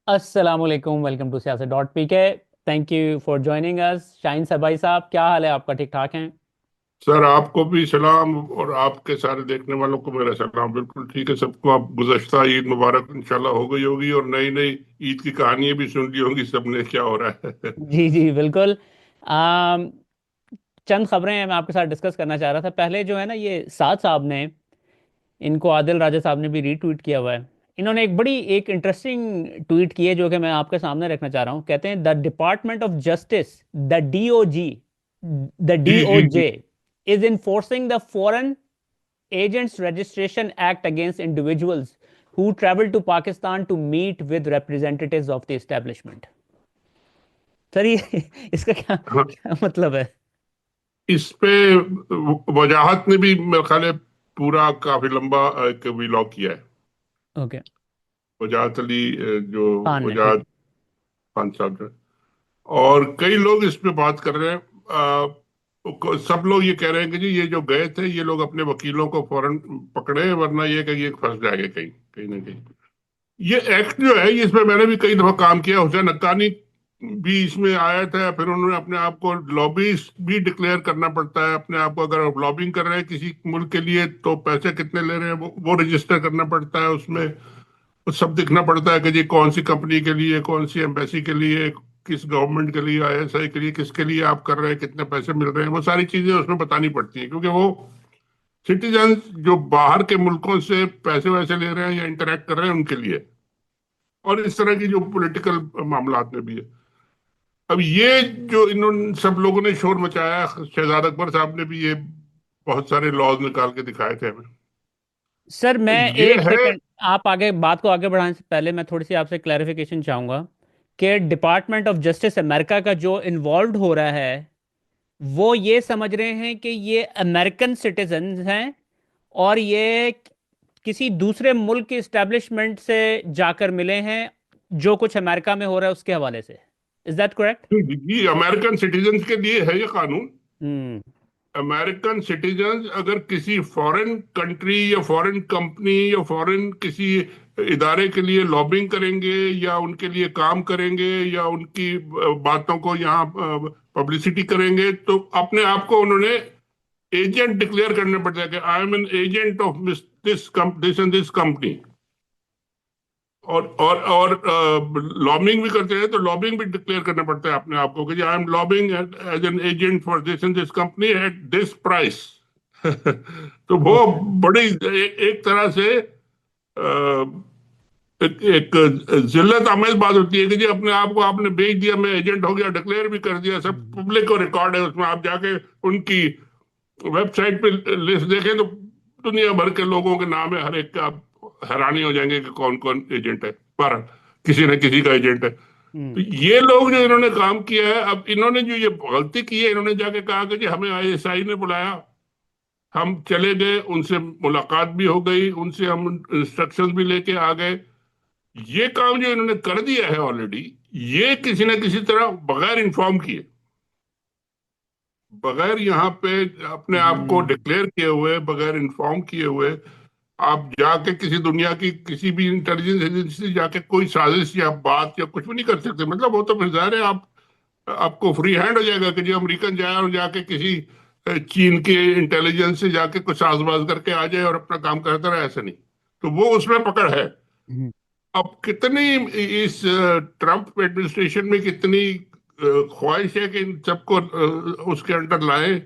अस्सलाम वालेकुम। Welcome to सियासत डॉट पी के। Thank you for joining us. Shaheen सबाई साहब, क्या हाल है आपका? ठीक ठाक हैं? सर, आपको भी सलाम और आपके सारे देखने वालों को मेरा सलाम। बिल्कुल ठीक है। सबको आप गुज़श्ता ईद मुबारक इंशाल्लाह हो गई होगी और नई नई ईद की कहानियां भी सुन ली होंगी सबने, क्या हो रहा है। जी जी बिल्कुल। आम, चंद खबरें हैं मैं आपके साथ डिस्कस करना चाह रहा था। पहले जो है ना, ये साद साहब ने, इनको आदिल राजा साहब ने भी रीट्वीट किया हुआ है। इन्होंने एक इंटरेस्टिंग ट्वीट की है जो कि मैं आपके सामने रखना चाह रहा हूँ। कहते हैं द डिपार्टमेंट ऑफ जस्टिस, जी जी जी। DOJ is enforcing the foreign Agents Registration Act against individuals who travel to Pakistan to meet with representatives of the establishment. Sir ये इसका क्या हाँ, क्या मतलब है? इस पे वजाहत ने भी मेरे ख्याल है पूरा काफी लंबा एक व्लॉग किया है। ओके। वजाहत अली, जो खान ने, ठीक वजाहत है। खान साहब जो, और कई लोग इस पे बात कर रहे हैं। सब लोग ये कह रहे हैं कि जी ये जो गए थे ये लोग अपने वकीलों को फौरन पकड़े, वरना ये कि ये फंस जाएंगे कहीं कहीं ना कहीं। ये एक्ट जो है, ये इसमें मैंने भी कई दफा काम किया। हुसैन हक्कानी भी इसमें आया था। फिर उन्होंने अपने आप को लॉबिस्ट भी डिक्लेयर करना पड़ता है। अपने आप को अगर आप लॉबिंग कर रहे हैं किसी मुल्क के लिए तो पैसे कितने ले रहे हैं वो रजिस्टर करना पड़ता है उसमें। तो सब दिखना पड़ता है कि जी कौन सी कंपनी के लिए, कौन सी एम्बेसी के लिए, किस गवर्नमेंट के लिए, ISI के लिए, किसके लिए आप कर रहे हैं, कितने पैसे मिल रहे हैं, वो सारी चीजें उसमें बतानी पड़ती हैं। क्योंकि वो सिटीजन जो बाहर के मुल्कों से पैसे वैसे ले रहे हैं या इंटरेक्ट कर रहे हैं उनके लिए, और इस तरह की जो पॉलिटिकल मामलात में भी है। अब ये जो इन्होंने सब लोगों ने शोर मचाया, शहजाद अकबर साहब ने भी ये बहुत सारे लॉज निकाल के दिखाए थे हमें। सर मैं ये एक है। सेकंड, आप आगे बात को आगे बढ़ाने से पहले मैं थोड़ी सी आपसे क्लैरिफिकेशन चाहूंगा कि डिपार्टमेंट ऑफ जस्टिस अमेरिका का जो इन्वॉल्व हो रहा है, वो ये समझ रहे हैं कि ये अमेरिकन सिटीजन हैं और ये किसी दूसरे मुल्क के इस्टेब्लिशमेंट से जाकर मिले हैं, जो कुछ अमेरिका में हो रहा है उसके हवाले से। Is that correct? ये अमेरिकन सिटीजन के लिए है ये कानून। हम्म। अमेरिकन सिटीजन अगर किसी फॉरेन कंट्री या फॉरेन कंपनी या फॉरेन किसी इदारे के लिए लॉबिंग करेंगे या उनके लिए काम करेंगे या उनकी बातों को यहाँ पब्लिसिटी करेंगे, तो अपने आप को उन्होंने एजेंट डिक्लेयर करने पड़ता है कि I M an agent of this and this company. और लॉबिंग भी करते हैं तो लॉबिंग भी डिक्लेयर करना पड़ता है अपने आप को कि I am lobbying as an agent for this and this company at this price. तो वो ओके। बड़ी एक तरह से एक जिल्लत आमेज बात होती है कि जी अपने आप को आपने बेच दिया, मैं एजेंट हो गया, डिक्लेयर भी कर दिया, सब पब्लिक को रिकॉर्ड है उसमें। आप जाके उनकी वेबसाइट पे लिस्ट देखें तो दुनिया भर के लोगों के नाम है, हर एक का आप हैरानी हो जाएंगे कि कौन कौन एजेंट है। पर किसी न किसी का एजेंट है। तो हम्म। ये लोग जो इन्होंने काम किया है, अब इन्होंने जो ये गलती की है, इन्होंने जाके कहा कि जी हमें ISI ने बुलाया, हम चले गए, उनसे मुलाकात भी हो गई, उनसे हम इंस्ट्रक्शंस भी लेके आ गए। ये काम जो इन्होंने कर दिया है ऑलरेडी, ये किसी न किसी तरह बगैर इन्फॉर्म किए, बगैर यहाँ पे अपने आप को हम्म। डिक्लेयर किए हुए, बगैर इन्फॉर्म किए हुए, आप जाके किसी दुनिया की किसी भी इंटेलिजेंस एजेंसी से जाके कोई साजिश या बात या कुछ भी नहीं कर सकते। मतलब वो तो फिर जाहिर है आप, आपको फ्री हैंड हो जाएगा कि जो अमेरिकन जाए और जाके किसी चीन के इंटेलिजेंस से जाके कुछ साजबाज करके आ जाए और अपना काम करता रहे, ऐसा नहीं। तो वो उसमें पकड़ है। हम्म। अब कितनी इस ट्रम्प एडमिनिस्ट्रेशन में कितनी ख्वाहिश है कि इन सबको उसके अंडर लाएं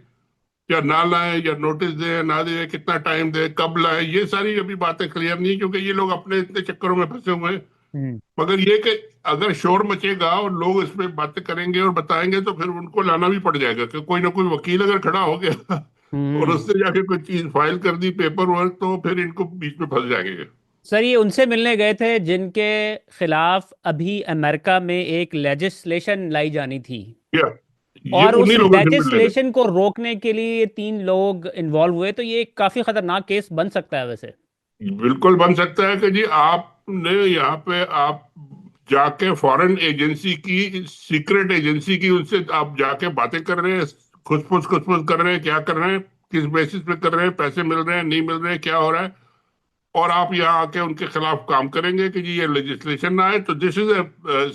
या ना लाएं, या नोटिस दें ना दें, कितना टाइम दें, कब लाएं, ये सारी अभी बातें क्लियर नहीं, क्योंकि ये लोग अपने इतने चक्करों में फंसे हुए हैं। हम्म। मगर ये कि अगर शोर मचेगा और लोग इस पे बातें करेंगे और बताएंगे तो फिर उनको लाना भी पड़ जाएगा कि कोई ना कोई वकील अगर खड़ा हो गया और हम्म। उसने जाके कोई चीज फाइल कर दी, पेपर वर्क, तो फिर इनको बीच में फंस जाएंगे। सर ये उनसे मिलने गए थे जिनके खिलाफ अभी अमेरिका में एक लेजिस्लेशन लाई जानी थी, या ये और उस उन्हीं लोगों से मिलने गए। लेजिस्लेशन को रोकने के लिए ये तीन लोग इन्वॉल्व हुए। तो ये एक काफी खतरनाक केस बन सकता है वैसे। बिल्कुल बन सकता है कि जी आपने यहाँ पे आप जाके फॉरेन एजेंसी की, सीक्रेट एजेंसी की, उनसे आप जाके बातें कर रहे हैं, खुसफुस खुसफुस कर रहे हैं, क्या कर रहे हैं, किस बेसिस पे कर रहे हैं, पैसे मिल रहे हैं नहीं मिल रहे हैं, क्या हो रहा है। और आप यहाँ आके उनके खिलाफ काम करेंगे कि जी ये लेजिस्लेशन ना आए, तो this is a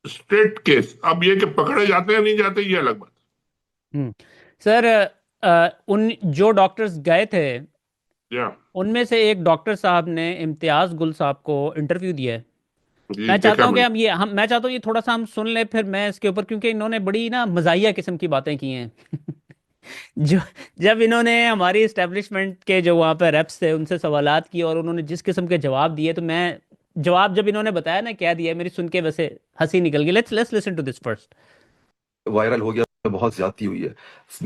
state case. अब ये कि पकड़े जाते हैं नहीं जाते, ये अलग बात हम्म। सर, उन जो डॉक्टर्स गए थे, है। या उनमें से एक डॉक्टर साहब ने इम्तियाज गुल साहब को इंटरव्यू दिया है। जी मैं चाहता देखा हूँ कि मैंने। हम मैं चाहता हूँ ये थोड़ा सा हम सुन लें फिर मैं इसके ऊपर, क्योंकि इन्होंने बड़ी ना मजाहिया किस्म की बातें की हैं। जो जब इन्होंने हमारी इस्टेब्लिशमेंट के जो वहाँ पे रेप्स थे उनसे सवालात किए और उन्होंने जिस किस्म के जवाब दिए, तो मैं जवाब जब इन्होंने बताया ना क्या दिया, मेरी सुन के वैसे हंसी निकल गई। Let's let's listen to this first. Viral हो गया, बहुत ज्यादती हुई है।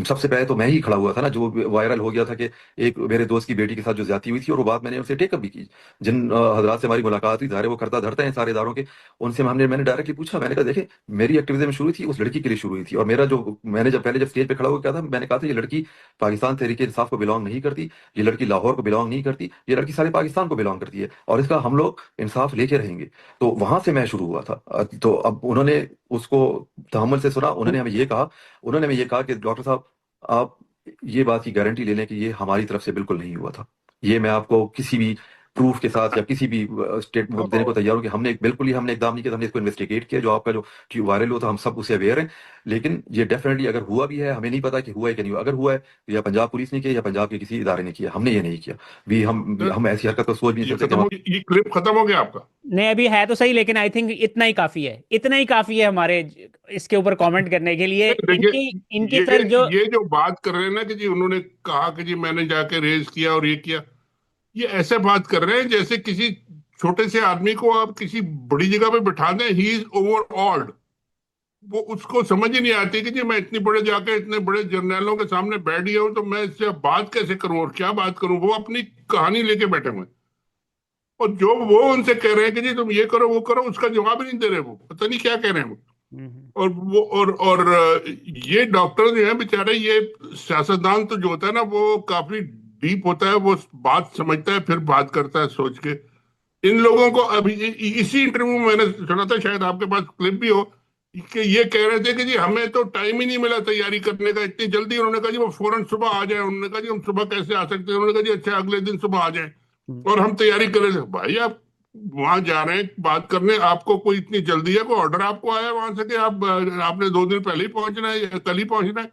सबसे पहले तो मैं ही खड़ा हुआ था ना, जो वायरल हो गया था कि एक मेरे दोस्त की बेटी के साथ जो ज्यादती हुई थी, और वो बात मैंने उनसे टेकअप भी की। जिन हजरात से हमारी मुलाकात हुई, ज़ाहिर है वो करता धरते हैं सारे इदारों के, उनसे मैंने डायरेक्टली पूछा। मैंने कहा देखे, मेरी एक्टिविज्म शुरू थी उस लड़की के लिए शुरू हुई थी, और मेरा जो मैंने जब स्टेज पे खड़ा हुआ क्या था, मैंने कहा था ये लड़की पाकिस्तान तहरीक इंसाफ को बिलोंग नहीं करती, ये लड़की लाहौर को बिलोंग नहीं करती, ये लड़की सारे पाकिस्तान को बिलोंग करती है, और इसका हम लोग इंसाफ लेके रहेंगे। तो वहां से मैं शुरू हुआ था। तो अब उन्होंने उसको तहम्मुल से सुना। उन्होंने हमें ये कहा कि डॉक्टर साहब, आप ये बात की गारंटी ले लें कि ये हमारी तरफ से बिल्कुल नहीं हुआ था। ये मैं आपको किसी भी प्रूफ के साथ या किसी भी स्टेटमेंट देने को तैयार हूं कि हमने इकदाम नहीं किया, हमने इसको इन्वेस्टिगेट किया। जो आपका जो वायरल हुआ था, हम सब उससे अवेयर हैं। लेकिन ये डेफिनेटली अगर हुआ भी है, हमें नहीं पता कि हुआ है कि नहीं हुआ। अगर हुआ है तो या पंजाब पुलिस ने किया या पंजाब के किसी इदारे ने किया, हमने ये नहीं किया। भी तो हम ऐसी हरकत को सोच भी नहीं ये सकते कि खत्म हो, ये क्लिप खत्म हो गया आपका? नहीं, अभी है तो सही, लेकिन आई थिंक इतना ही काफी है, इतना ही काफी है हमारे इसके ऊपर कमेंट करने के लिए। देखिए, इनकी इनकी ये सर जो ये जो बात कर रहे हैं ना कि जी उन्होंने कहा कि जी मैंने जाके रेज किया और ये किया, ये ऐसे बात कर रहे हैं जैसे किसी छोटे से आदमी को आप किसी बड़ी जगह पे बिठा दें, ही इज ओवर ऑल्ड। वो उसको समझ ही नहीं आती कि जी मैं इतनी बड़े जाके इतने बड़े जर्नलों के सामने बैठ गया हूं, तो मैं इससे अब बात कैसे करूं और क्या बात करूं। वो अपनी कहानी लेके बैठे हुए हैं, और जो वो उनसे कह रहे हैं कि जी तुम ये करो वो करो, उसका जवाब ही नहीं दे रहे। वो पता नहीं क्या कह रहे हैं वो। हम्म। और वो ये डॉक्टर जो है बेचारे, ये सियासतदान तो जो होता है ना वो काफी डीप होता है, वो बात समझता है फिर बात करता है सोच के। इन लोगों को अभी इसी इंटरव्यू में मैंने सुना था, शायद आपके पास क्लिप भी हो, कि ये कह रहे थे कि जी हमें तो टाइम ही नहीं मिला तैयारी करने का इतनी जल्दी। उन्होंने कहा जी वो फौरन सुबह आ जाए। उन्होंने कहा जी हम सुबह कैसे आ सकते हैं? उन्होंने कहा जी अच्छा अगले दिन सुबह आ जाए हम्म। और हम तैयारी करें। भाई आप वहां जा रहे हैं बात करने, आपको कोई इतनी जल्दी है? कोई ऑर्डर आपको आया वहां से कि आप आपने 2 दिन पहले ही पहुंचना है या कल ही पहुंचना है?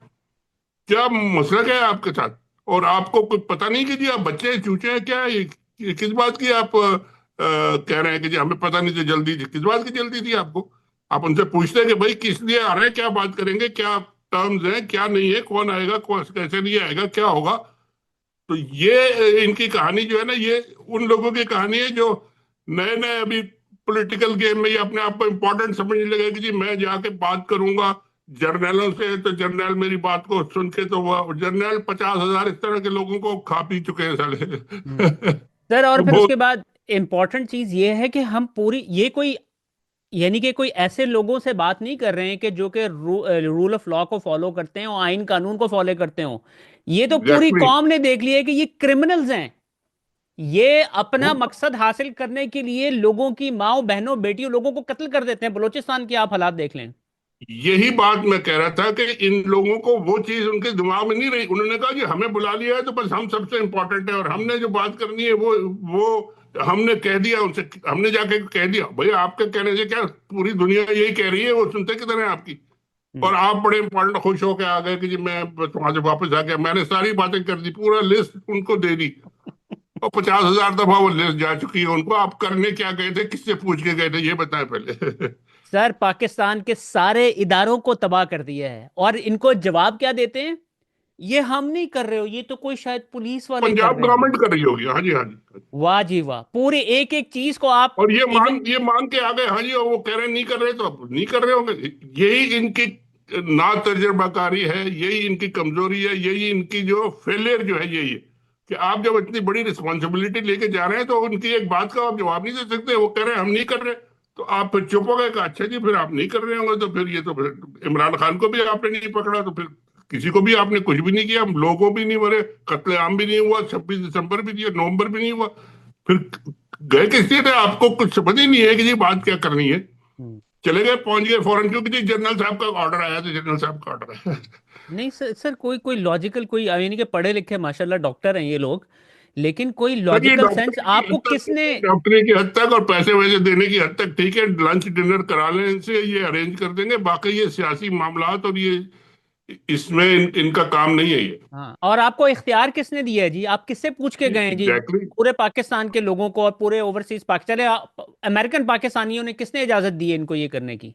क्या मसला क्या है आपके साथ? और आपको कुछ पता नहीं कि जी आप बच्चे हैं, चूचे हैं, क्या है ये किस बात की आप कह रहे हैं कि जी हमें पता नहीं थी, जल्दी थी? किस बात की जल्दी थी आपको? आप उनसे पूछते हैं कि भाई किस लिए आ रहे हैं, क्या बात करेंगे, क्या टर्म्स हैं, क्या नहीं है, कौन आएगा, कौन कैसे नहीं आएगा, क्या होगा। तो ये इनकी कहानी जो है ना, ये उन लोगों की कहानी है जो नए नए अभी पॉलिटिकल गेम में ये अपने आप को इम्पोर्टेंट समझने लगे कि जी मैं जाके बात करूंगा जर्नैलों से, तो जर्नैल मेरी बात को सुन के, तो वो जर्नैल 50,000 इस तरह के लोगों को खा पी चुके हैं हम्म। साले। सर, और तो फिर वो उसके बाद इम्पोर्टेंट चीज ये है कि हम पूरी ये कोई, यानी कि कोई ऐसे लोगों से बात नहीं कर रहे हैं कि जो कि रूल ऑफ लॉ को फॉलो करते हैं और आइन कानून को फॉलो करते हो। ये तो पूरी एग्जैक्टली कौम ने देख लिया है कि ये क्रिमिनल्स हैं। ये अपना वो मकसद हासिल करने के लिए लोगों की माओ बहनों बेटियों लोगों को कत्ल कर देते हैं। बलूचिस्तान की आप हालात देख लें। यही बात मैं कह रहा था कि इन लोगों को वो चीज उनके दिमाग में नहीं रही। उन्होंने कहा कि हमें बुला लिया है तो बस हम सबसे इंपॉर्टेंट है और हमने जो बात करनी है वो हमने कह दिया उनसे, हमने जाके कह दिया। भैया आपके कहने से क्या, पूरी दुनिया यही कह रही है, वो सुनते किधर है आपकी? हम्म। और आप बड़े इंपॉर्टेंट खुश होकर आ गए कि जी मैं वहां से वापस आ गया, मैंने सारी बातें कर दी, पूरा लिस्ट उनको दे दी। और 50,000 दफा वो लिस्ट जा चुकी है उनको। आप करने क्या गए थे, किससे पूछ के गए थे, ये बताएं पहले। सर, पाकिस्तान के सारे इदारों को तबाह कर दिया है और इनको जवाब क्या देते हैं? ये हम नहीं कर रहे हो, ये तो कोई शायद पुलिस वाले कर पंजाब रहे हैं। गवर्नमेंट कर रही होगी, हाँ जी हाँ जी। वाह जी वाह, पूरे एक एक चीज को आप और इवन। ये मान के आ गए हाँ जी, और वो कह रहे हैं नहीं कर रहे, तो अब नहीं कर रहे होंगे। यही इनकी ना तजर्बाकारी है, यही इनकी कमजोरी है, यही इनकी जो फेलियर जो है, यही है कि आप जब इतनी बड़ी रिस्पॉन्सिबिलिटी लेके जा रहे हैं तो उनकी एक बात का आप जवाब नहीं दे सकते। वो कह रहे हैं हम नहीं कर रहे, तो आप फिर चुप हो गए कि अच्छा जी फिर आप नहीं कर रहे होंगे, तो फिर ये तो फिर इमरान खान को भी आपने नहीं पकड़ा, तो फिर किसी को भी आपने कुछ भी नहीं किया, लोगों भी नहीं मरे, कत्लेआम भी नहीं हुआ, 26 दिसंबर भी नहीं, नवंबर भी नहीं हुआ, फिर गए किस लिए थे? आपको कुछ समझ ही नहीं है कि जी बात क्या करनी है। चले गए, पहुंच गए फौरन, क्योंकि जी जनरल साहब का ऑर्डर आया, तो जनरल साहब का ऑर्डर आया। नहीं सर, सर कोई कोई लॉजिकल, कोई यानी कि पढ़े लिखे माशाल्लाह डॉक्टर हैं ये लोग। लेकिन कोई तो ये लॉजिकल सेंस डॉक्टरी की हद आपको तक ठीक किसने। है, डॉक्टरी की हद तक और पैसे वैसे देने की हद तक ठीक है, लंच डिनर करा लें इनसे, ये अरेंज कर देंगे, बाकी ये सियासी मामलात और ये इसमें इनका काम नहीं है ये। हाँ, और आपको इख्तियार किसने दिया है जी? आप किससे पूछ के गए हैं जी? एग्जैक्टली। पूरे पाकिस्तान के लोगों को और पूरे ओवरसीज पाकिस्तान अमेरिकन पाकिस्तानियों ने किसने इजाजत दी है इनको ये करने की?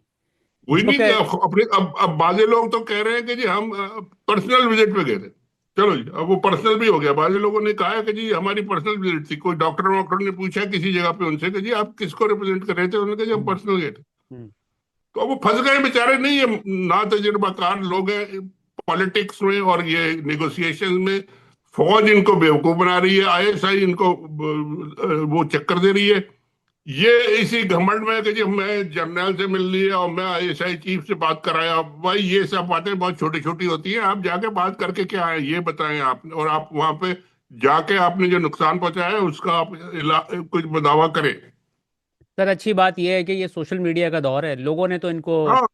वही जो नहीं कि अपने, अब बाजे लोग तो कह रहे हैं कि जी हम पर्सनल विजिट पे गए थे। चलो जी, अब वो पर्सनल भी हो गया। बाजे लोगों ने कहा है कि जी हमारी पर्सनल विजिट थी। कोई डॉक्टर वॉक्टर ने पूछा किसी जगह पे उनसे कि जी आप किसको रिप्रेजेंट कर रहे थे, उन्होंने कहा जी हम हम्म, पर्सनल गए थे। हम्म। तो अब वो फंस गए बेचारे। नहीं, ये ना तजुर्बाकार लोग हैं पॉलिटिक्स में और ये निगोसिएशन में। फौज इनको बेवकूफ बना रही है, आईएसआई इनको वो चक्कर दे रही है। ये इसी घमंड में है कि जी मैं जर्नल से मिल लिया और मैं आईएसआई चीफ से बात कराया। भाई ये सब बातें बहुत छोटी छोटी होती हैं। आप जाके बात करके क्या है ये बताएं आप, और आप वहां पे जाके आपने जो नुकसान पहुंचाया है उसका आप कुछ दावा करें। सर, अच्छी बात यह है कि ये सोशल मीडिया का दौर है, लोगों ने तो इनको हाँ,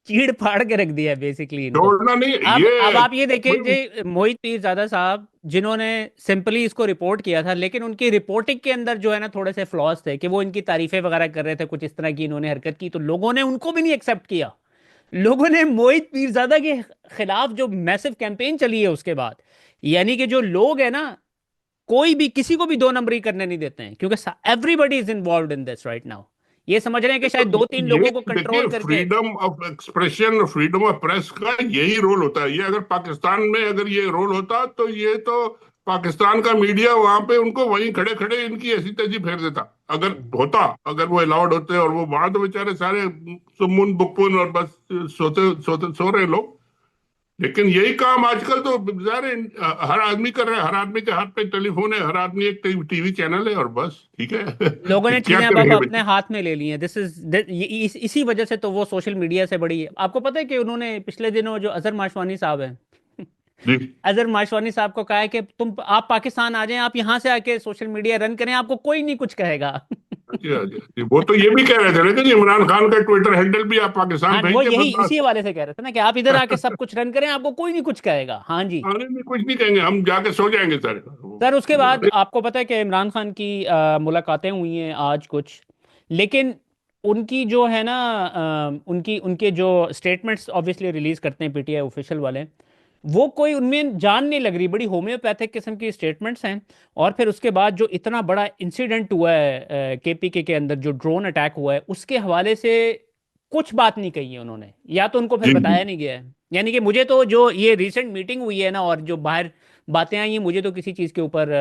चीड़ फाड़ के रख दिया है बेसिकली इनको। छोड़ना नहीं अब ये। आप ये देखें जी, मोहित पीरजादा साहब जिन्होंने सिंपली इसको रिपोर्ट किया था, लेकिन उनकी रिपोर्टिंग के अंदर जो है ना थोड़े से फ्लॉज थे कि वो इनकी तारीफें वगैरह कर रहे थे, कुछ इस तरह की इन्होंने हरकत की, तो लोगों ने उनको भी नहीं एक्सेप्ट किया। लोगों ने मोहित पीरजादा के खिलाफ जो मैसिव कैंपेन चली है उसके बाद, यानी कि जो लोग है ना, कोई भी किसी को भी दो नंबरी करने नहीं देते हैं, क्योंकि everybody is involve in this right now. ये समझ रहे हैं कि तो शायद दो तीन ये लोगों को देखिए, कंट्रोल करके। Freedom of expression, freedom of press का यही रोल होता है। ये अगर पाकिस्तान में अगर ये रोल होता तो ये तो पाकिस्तान का मीडिया वहां पे उनको वहीं खड़े खड़े इनकी ऐसी तैसी फेर देता। अगर होता, अगर वो अलाउड होते, और वो वहां तो बेचारे सारे सुमुन बुकपुन और बस सोते सोते सो रहे लोग। लेकिन यही काम आजकल तो बेचारे हर आदमी कर रहा है। हर आदमी के हाथ पे टेलीफोन है, हर आदमी एक टीवी चैनल है, और बस ठीक है। लोगों ने क्या चीजें अब करेंगे अपने बच्चे। हाथ में ले ली हैं। इसी वजह से तो वो सोशल मीडिया से बड़ी है। आपको पता है कि उन्होंने पिछले दिनों जो अजहर माशवानी साहब हैं, जी अजहर माशवानी साहब को कहा है कि आप पाकिस्तान आ जाएं, आप यहां से आके सोशल मीडिया रन करें, आपको कोई नहीं कुछ कहेगा। जी हाँ, जी जी। वो तो ये भी कह रहे थे लेकिन इमरान खान का ट्विटर हैंडल भी आप पाकिस्तान हाँ, वो भेज दे यही बस बात। इसी हवाले से कह रहे थे ना कि आप इधर आके सब कुछ रन करें, आपको कोई नहीं कुछ कहेगा। हाँ जी। आने में कुछ नहीं कहेंगे, हम जाके सो जाएंगे सर। सर, उसके बाद आपको पता है कि इमरान खान की मुलाकातें हुई हैं आज कुछ, लेकिन उनकी जो है ना, उनकी उनके जो स्टेटमेंट्स ऑब्वियसली रिलीज करते हैं पीटीआई ऑफिशियल वाले, वो कोई उनमें जान नहीं लग रही, बड़ी होम्योपैथिक किस्म की स्टेटमेंट्स हैं। और फिर उसके बाद जो इतना बड़ा इंसिडेंट हुआ है केपीके के अंदर, जो ड्रोन अटैक हुआ है, उसके हवाले से कुछ बात नहीं कही है उन्होंने, या तो उनको फिर जी जी। बताया नहीं गया है। यानी कि मुझे तो जो ये रिसेंट मीटिंग हुई है ना, और जो बाहर बातें आई हैं, मुझे तो किसी चीज़ के ऊपर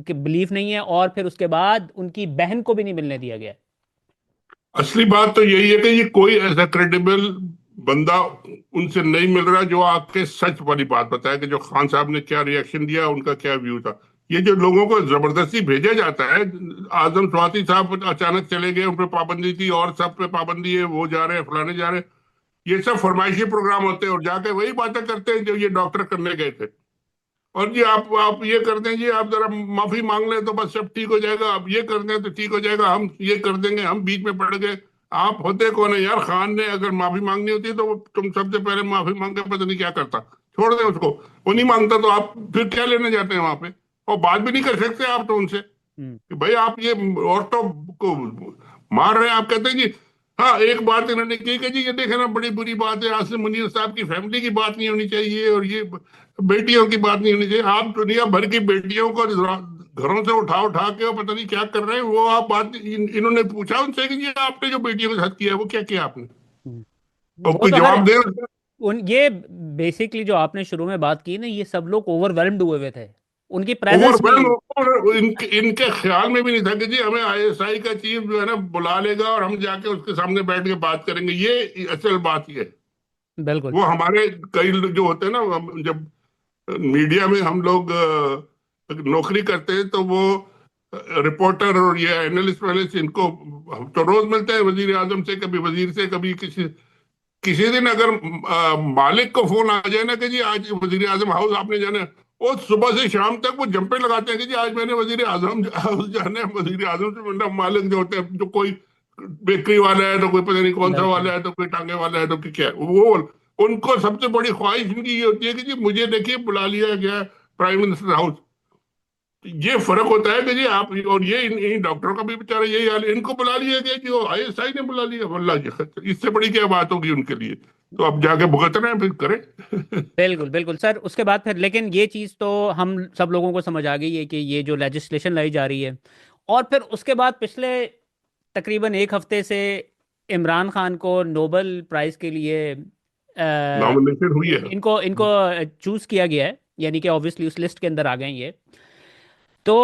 बिलीफ नहीं है। और फिर उसके बाद उनकी बहन को भी नहीं मिलने दिया गया। असली बात तो यही है कि ये कोई ऐसा क्रेडिबल बंदा उनसे नहीं मिल रहा जो आके सच वाली बात बताए कि जो खान साहब ने क्या रिएक्शन दिया, उनका क्या व्यू था। ये जो लोगों को जबरदस्ती भेजा जाता है, आजम स्वाति साहब अचानक चले गए, उन पर पाबंदी थी, और सब पे पाबंदी है, वो जा रहे हैं, फलाने जा रहे हैं। ये सब फरमाइशी प्रोग्राम होते हैं, और जाके वही बातें करते हैं जो ये डॉक्टर करने गए थे। और जी आप ये कर दें जी, आप जरा माफी मांग लें तो बस सब ठीक हो जाएगा, आप ये कर दें तो ठीक हो जाएगा, हम ये कर देंगे, हम बीच में पड़ गए। आप होते कौन है यार? खान ने अगर माफी मांगनी होती तो वो तुम सबसे पहले माफी मांग के पता नहीं क्या करता। छोड़ दें उसको। वो नहीं मांगता तो आप फिर क्या लेने जाते हैं वहां पे? और बात भी नहीं कर सकते आप तो उनसे हम्म। कि भाई आप ये औरतों को मार रहे हैं। आप कहते हैं जी, हाँ एक बात इन्होंने की कि जी ये देखे ना, बड़ी बुरी बात है, आसिम मुनीर साहब की फैमिली की बात नहीं होनी चाहिए, और ये बेटियों की बात नहीं होनी चाहिए। आप दुनिया भर की बेटियों को घरों से उठा उठा के और पता नहीं क्या कर रहे हैं, वो आप बात इन्होंने पूछा उनसे कि जी आपने जो बेटियों के साथ किया है वो क्या किया आपने? और वो कोई तो हर जवाब दे। ये बेसिकली जो आपने शुरू में बात की ना, ये सब लोग ओवरवेल्म्ड हुए हुए थे उनकी प्रेजेंस में ही। ओवरवेल्म। और इनके ख्याल में भी नहीं था कि जी हमें आईएसआई का चीफ जो है ना बुला लेगा और हम जाके उसके सामने बैठ के बात करेंगे। ये असल बात ये है। बिल्कुल। वो हमारे कई लोग जो होते हैं ना, जब मीडिया में हम लोग नौकरी करते हैं तो वो रिपोर्टर और ये एनालिस्ट वैनालिस्ट इनको हम तो रोज मिलते हैं, वजीर आजम से, कभी वजीर से, कभी किसी किसी दिन अगर मालिक को फोन आ जाए ना कि जी आज वजीर आजम हाउस आपने जाना है, वो सुबह से शाम तक वो जंपे लगाते हैं कि जी आज मैंने वजीर आजम हाउस जाना है। वजीर आजम से मतलब मालिक जो होते हैं, जो कोई बेकरी वाला है तो कोई पता नहीं कौन सा बिल्कुल। वाला है, तो कोई टांगे वाला है, तो क्या है वो। उनको सबसे बड़ी ख्वाहिश उनकी ये होती है कि जी मुझे देखिए बुला लिया गया प्राइम मिनिस्टर हाउस। ये फर्क होता है कि जी आप, और ये इन डॉक्टरों का भी बेचारा यही हाल है, इनको बुला लिया गया जी, वो आईएसआई ने बुला लिया, वल्लाह जी इससे बड़ी क्या बात होगी उनके लिए। तो अब जाके भुगत रहे हैं, फिर करें। बिल्कुल बिल्कुल सर। उसके बाद फिर लेकिन ये चीज़ तो हम सब लोगों को समझ आ गई है कि ये जो लेजिस्लेशन लाई जा रही है, और फिर उसके बाद पिछले तकरीबन एक हफ्ते से इमरान खान को नोबेल प्राइज़ के लिए नॉमिनेशन हुई है। इनको इनको चूज़ किया गया है, यानी कि ऑब्वियसली उस लिस्ट के अंदर आ गए हैं ये। तो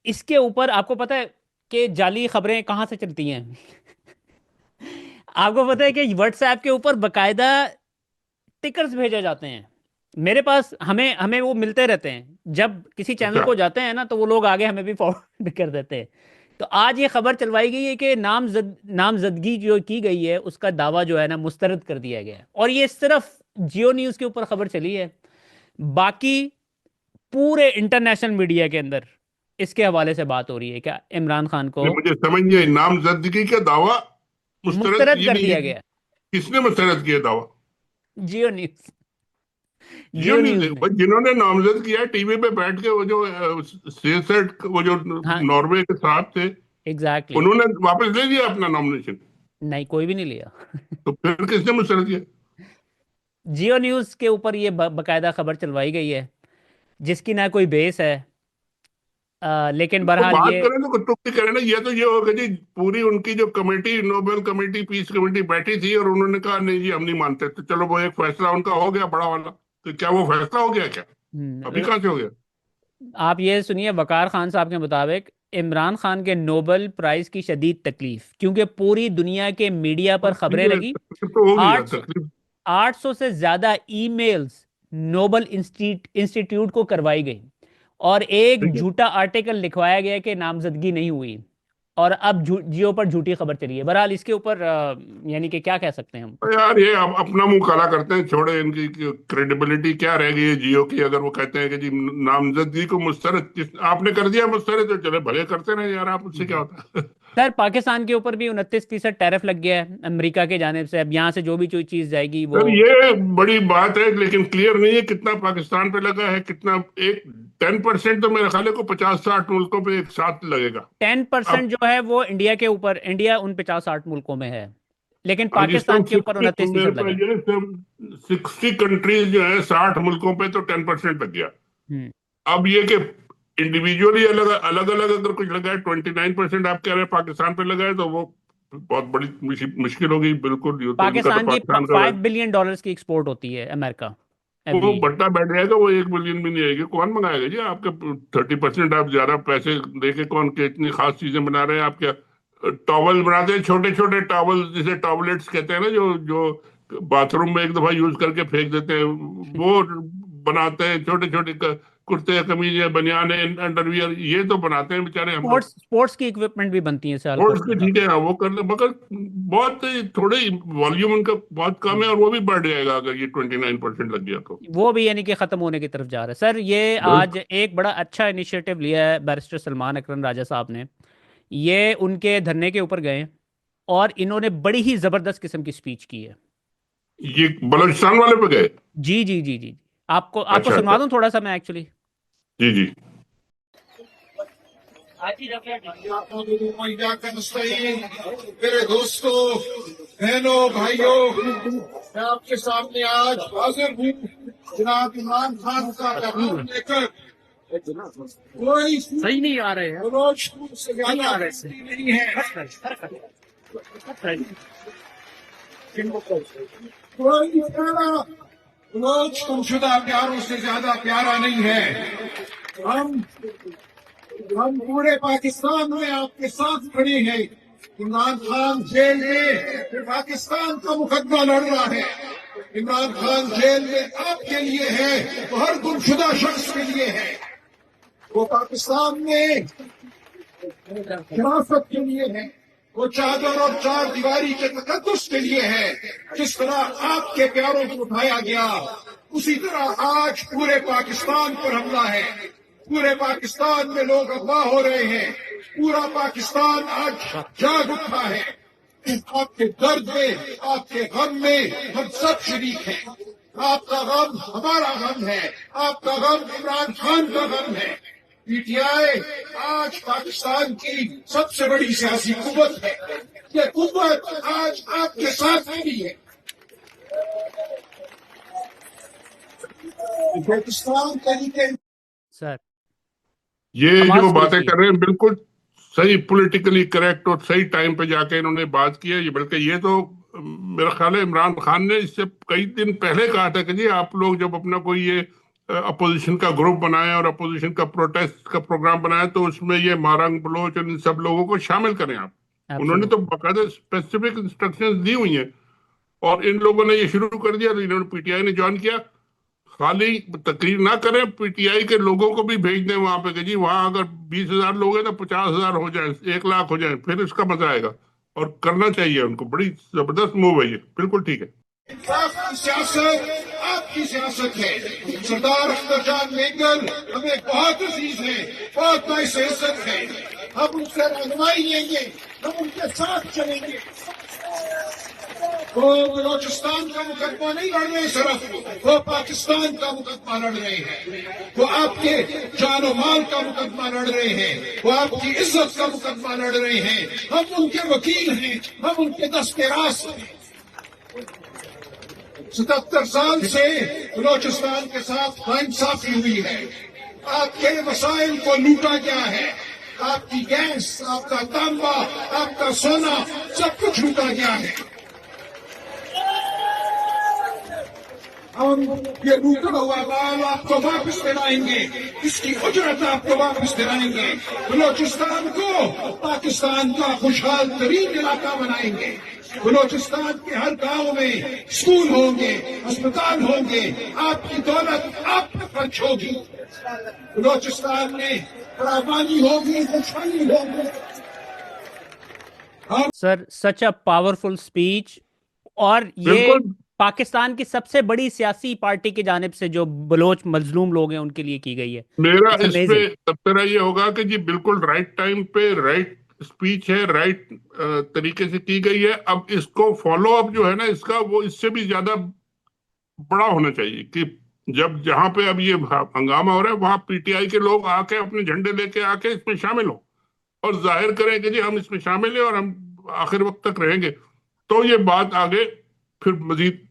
इसके ऊपर आपको पता है कि जाली खबरें कहाँ से चलती हैं? आपको पता है कि व्हाट्सएप के ऊपर बकायदा टिकर्स भेजे जाते हैं मेरे पास, हमें हमें वो मिलते रहते हैं। जब किसी चैनल अच्छा। को जाते हैं ना तो वो लोग आगे हमें भी फॉरवर्ड कर देते हैं। तो आज ये खबर चलवाई गई है कि नामजदगी जो की गई है उसका दावा जो है ना मुस्तरद कर दिया गया है, और ये सिर्फ जियो न्यूज़ के ऊपर खबर चली है। बाकी पूरे इंटरनेशनल मीडिया के अंदर इसके हवाले से बात हो रही है क्या इमरान खान को नहीं, मुझे समझ नहीं आई, नामजदगी का दावा मुस्तरद, मुस्तरद ये कर नहीं दिया है गया। किसने मुस्तरद किया दावा? जियो news, Jio Jio news news ने, ने। बस जिन्होंने नामजद किया टीवी पे बैठ के, वो जो सेसट, वो जो हाँ, नॉर्वे के साथ थे, एग्जैक्टली exactly। उन्होंने वापस ले लिया अपना नॉमिनेशन। नहीं, कोई भी नहीं लिया। तो फिर किसने मुस्तरद किया? जियो न्यूज़ के ऊपर ये बकायदा खबर चलवाई गई है जिसकी ना कोई बेस है। लेकिन तो बहरहाल बात ये करें तो कटौती करें ना, ये तो ये होगा जी, पूरी उनकी जो committee, Nobel committee, peace committee बैठी थी और उन्होंने कहा नहीं जी हम नहीं मानते, तो चलो वो एक फैसला उनका हो गया बड़ा वाला। तो क्या वो फैसला हो गया क्या? अभी हम्म, कहाँ से हो गया? आप ये सुनिए, वकार खान साहब के मुताबिक इमरान खान के नोबेल प्राइज की शदीद तकलीफ, क्योंकि पूरी दुनिया के मीडिया पर बस ठीक खबरें है, लगी। तकलीफ तो होगी यार, 800 तकलीफ। 800 से ज्यादा ईमेल्स नोबल इंस्टीट्यूट को करवाई गई, और एक ठीक है। झूठा आर्टिकल लिखवाया गया कि नामजदगी नहीं हुई, और अब जियो पर झूठी खबर चली है। बहरहाल इसके ऊपर यानी कि क्या कह सकते हैं हम। तो यार ये अपना मुंह काला करते हैं, छोड़े, इनकी क्रेडिबिलिटी क्या रह गई है जियो की? अगर वो कहते हैं कि जी नामजदगी को मुस्तरद आपने कर दिया मुस्तरद, तो चले भले करते रहे यार, आप उससे क्या होता है? सर, पाकिस्तान के ऊपर भी 29% टैरिफ लग गया है अमेरिका के जानिब से। अब यहाँ से जो भी कोई चीज़ जाएगी वो सर ये बड़ी बात है, लेकिन क्लियर नहीं है कितना पाकिस्तान पे लगा है, कितना। एक 10% तो मेरे ख्याल है को 50-60 मुल्कों पे एक साथ लगेगा। 10% अब जो है वो इंडिया के ऊपर, इंडिया उन 50-60 मुल्कों में है, लेकिन आज इस टाइम पाकिस्तान के ऊपर 60, मेरे 29% लगा पास है। ये है 60 कंट्रीज जो है, 60 मुल्कों पे तो 10% लग गया। हम्म। अब ये कि इंडिविजुअली अलग अलग अलग अगर कुछ लगा है, 29% आप कह रहे हैं पाकिस्तान पे लगा है, तो वो बहुत बड़ी मुश्किल होगी। बिल्कुल, ये तो उनका, तो पाकिस्तान की पाकिस्तान का 5 बिलियन डॉलर्स की एक्सपोर्ट होती है अमेरिका वो एवरी। बट्टा बैठ जाएगा, वो 1 बिलियन भी नहीं आएगी। कौन मंगाएगा जी आपके 30%? आप ज्यादा पैसे देके कौन के इतनी खास चीजें बना रहे हैं? आप क्या टॉवल बनाते हैं, छोटे छोटे टॉवल, जिसे टॉवलेट्स कहते हैं ना, जो जो बाथरूम में एक दफा यूज करके फेंक देते हैं, वो बनाते हैं। छोटे छोटे कुर्ते, कमीजें, बनियाने, अंडरवियर, ये तो बनाते हैं बेचारे हम लोग। स्पोर्ट्स की इक्विपमेंट भी बनती है और सियालकोट उसके में ठीक काफी। है, हाँ, वो कर ले, मगर बहुत थोड़े वॉल्यूम उनका बहुत कम है, और वो भी बढ़ जाएगा अगर ये 29% लग गया तो। वो भी यानी कि खत्म होने की तरफ जा रहा है सर। ये आज बिल्कुल। एक बड़ा अच्छा इनिशिएटिव लिया है बैरिस्टर सलमान अकरम राजा साहब ने। ये उनके धरने के ऊपर गए और इन्होंने बड़ी ही जबरदस्त किस्म की स्पीच की है। ये बलूचिस्तान वाले पे गए? जी जी जी जी। आपको आपको अच्छा सुनवा अच्छा। दूं थोड़ा सा मैं एक्चुअली। जी जी। मेरे दोस्तों, बहनों, भाइयों, मैं आपके सामने आज हाजिर हूँ जनाब इमरान खान का पैगाम लेकर। कोई सही नहीं आ रहे हैं, रोज से ज्यादा नहीं है, कोई प्यारा रोज गुमशुदा प्यारों से ज्यादा प्यारा नहीं है। हम पूरे पाकिस्तान में आपके साथ खड़े हैं। इमरान खान जेल में पाकिस्तान का मुकदमा लड़ रहा है। इमरान खान जेल में आपके लिए है, वो हर गुमशुदा शख्स के लिए है। वो पाकिस्तान में हिरासत के लिए है, वो चादर और चार दीवारी के तकद्दुस के लिए है। जिस तरह आपके प्यारों को उठाया गया, उसी तरह आज पूरे पाकिस्तान पर हमला है। पूरे पाकिस्तान में लोग अगवा हो रहे हैं। पूरा पाकिस्तान आज जाग उठा है। आपके दर्द में, आपके गम में हम सब शरीक हैं। आपका गम हमारा गम है, आपका गम इमरान खान का गम है। पीटीआई आज पाकिस्तान की सबसे बड़ी सियासी कुव्वत है। ये कुव्वत आज आपके साथ खड़ी है। पाकिस्तान तरीके सर ये हमास जो बातें प्लीज कर रहे हैं बिल्कुल सही, पॉलिटिकली करेक्ट और सही टाइम पे जाके इन्होंने बात की है। ये बल्कि ये तो मेरा ख्याल है इमरान खान ने इससे कई दिन पहले कहा था कि जी आप लोग जब अपना कोई ये अपोजिशन का ग्रुप बनाया और अपोजिशन का प्रोटेस्ट का प्रोग्राम बनाया तो उसमें ये मारंग बलोच और इन सब लोगों को शामिल करें आप। उन्होंने तो एब्सोल्युटली। बाकायदा स्पेसिफिक इंस्ट्रक्शंस दी हुई हैं और इन लोगों ने ये शुरू कर दिया तो इन्होंने पीटीआई ने ज्वाइन किया। खाली तकरीर ना करें, पीटीआई के लोगों को भी भेज दें वहां पे कि जी वहां अगर 20,000 लोग हैं तो 50,000 हो जाए, 1 लाख हो जाए, फिर इसका मजा आएगा। और करना चाहिए उनको, बड़ी जबरदस्त मूव है ये, बिल्कुल ठीक है। आपकी सियासत आपकी सियासत है। सरदार अख्तर जान मेंगल हमें बहुत अजीज है, बहुत इज्जत है। हम उनसे रहनुमाई लेंगे, हम उनके साथ चलेंगे। वो बलोचिस्तान का मुकदमा नहीं लड़ रहे सिर्फ, वो पाकिस्तान का मुकदमा लड़ रहे हैं। वो आपके जान और माल का मुकदमा लड़ रहे हैं, वो आपकी इज्जत का मुकदमा लड़ रहे हैं। हम उनके वकील हैं, हम उनके दस्तराज हैं। 77 साल से बलोचिस्तान के साथ नाइंसाफी हुई है। आपके वसाइल को लूटा गया है, आपकी गैस, आपका तांबा, आपका सोना, सब कुछ लूटा गया है। हम ये लूटा हुआ माल आपको वापस दिलाएंगे, इसकी उजरत आपको वापस दिलाएंगे। बलोचिस्तान को पाकिस्तान का खुशहाल तरीन इलाका बनाएंगे। बलोचिस्तान के हर गांव में स्कूल होंगे, अस्पताल होंगे, आपकी दौलत आप पर खर्च होगी। बलोचिस्तान में फरावानी होगी, खुशहाली होगी। Sir such a powerful speech. और ये बिल्कुल पाकिस्तान की सबसे बड़ी सियासी पार्टी की जानिब से जो बलोच मजलूम लोग हैं उनके लिए की गई है। मेरा इट्स इस पे अमेजिंग। तबसरा ये होगा कि जी बिल्कुल राइट टाइम पे राइट स्पीच है, राइट तरीके से की गई है। अब इसको फॉलो अप जो है ना इसका, वो इससे भी ज्यादा बड़ा होना चाहिए कि जब जहां पे अब ये हंगामा हो रहा है वहां पीटीआई के लोग आके अपने झंडे लेके आके इसमें शामिल हो और जाहिर करें कि जी हम इसमें शामिल हैं और हम आखिर वक्त तक रहेंगे, तो ये बात आगे फिर मजीद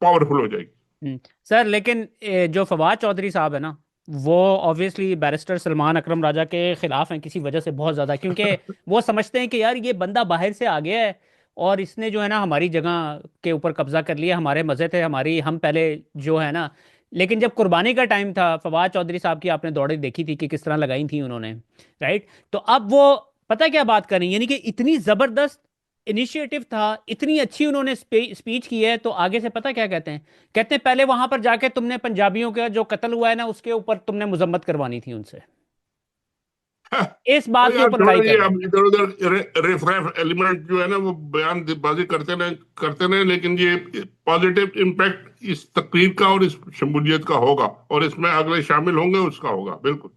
पावरफुल हो जाएगी। सर लेकिन जो फवाद चौधरी साहब है ना, वो ऑब्वियसली बैरिस्टर सलमान अकरम राजा के खिलाफ हैं किसी वजह से बहुत ज़्यादा, क्योंकि वो समझते हैं कि यार ये बंदा बाहर से आ गया है और इसने जो है ना हमारी जगह के ऊपर कब्जा कर लिया, हमारे मज़े थे, हमारी हम पहले जो है ना। लेकिन जब कुर्बानी का टाइम था, फवाद चौधरी साहब की आपने दौड़े देखी थी कि किस तरह लगाई थी उन्होंने, राइट? तो अब वो पता क्या बात कर रही हैं, यानी कि इतनी ज़बरदस्त इनिशिएटिव था, इतनी अच्छी उन्होंने स्पीच की है, तो आगे से पता क्या कहते हैं? कहते हैं पहले वहां पर जाके तुमने पंजाबियों का जो कत्ल हुआ है ना उसके ऊपर तुमने मजम्मत करवानी थी उनसे। इस तो बात के यार ऊपर थोड़ा लड़ाई ये कर रहे हैं। अब इधर उधर रिफ एलिमेंट जो है ना वो बयानबाजी करते रहे, लेकिन ये पॉजिटिव इम्पैक्ट इस तकरीर का और इस शमूलियत का होगा और इसमें अगले शामिल होंगे उसका होगा, बिल्कुल।